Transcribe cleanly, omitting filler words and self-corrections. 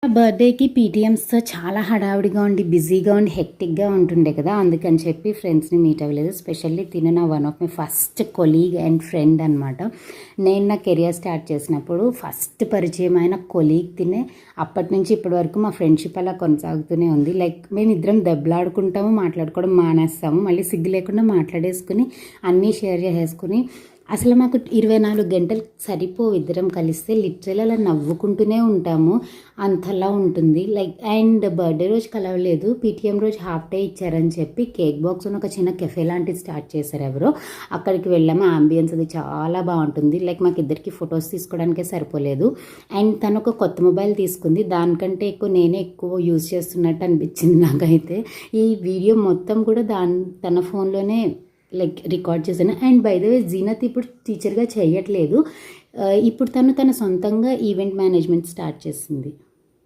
బర్త్డేకి పీటీఎమ్స్తో చాలా హడావిడిగా ఉండి బిజీగా ఉండి హెక్టిక్గా ఉంటుండే కదా, అందుకని చెప్పి ఫ్రెండ్స్ని మీట్ అవ్వలేదు. స్పెషల్లీ తిను నా one of my first colleague and friend అనమాట. నేను నా కెరియర్ స్టార్ట్ చేసినప్పుడు ఫస్ట్ పరిచయం అయిన కొలీగ్ తినే. అప్పటి నుంచి ఇప్పటి వరకు మా ఫ్రెండ్షిప్ అలా కొనసాగుతూనే ఉంది. లైక్ మేము ఇద్దరం దెబ్బలాడుకుంటాము, మాట్లాడుకోవడం మానేస్తాము, మళ్ళీ సిగ్గు లేకుండా మాట్లాడేసుకుని అన్నీ షేర్ చేసేసుకుని అసలు మాకు 24 గంటలు సరిపోవు ఇద్దరం కలిస్తే. లిటరల్ అలా నవ్వుకుంటూనే ఉంటాము, అంతలా ఉంటుంది. లైక్ అండ్ బర్త్డే రోజు కలవలేదు, పీటీఎం రోజు హాఫ్ డే ఇచ్చారని చెప్పి కేక్ బాక్స్ అని ఒక చిన్న కెఫే లాంటిది స్టార్ట్ చేశారు ఎవరో. అక్కడికి వెళ్ళాము. ఆంబియన్స్ అది చాలా బాగుంటుంది. లైక్ మాకు ఇద్దరికి ఫొటోస్ తీసుకోవడానికే సరిపోలేదు. అండ్ తను ఒక కొత్త మొబైల్ తీసుకుంది, దానికంటే ఎక్కువ నేనే ఎక్కువ యూజ్ చేస్తున్నట్టు అనిపించింది నాకైతే. ఈ వీడియో మొత్తం కూడా తన ఫోన్లోనే లైక్ రికార్డ్ చేశాను. And by the way Zeenat ఇప్పుడు టీచర్గా చేయట్లేదు, ఇప్పుడు తను తన సొంతంగా ఈవెంట్ మేనేజ్మెంట్ స్టార్ట్ చేసింది.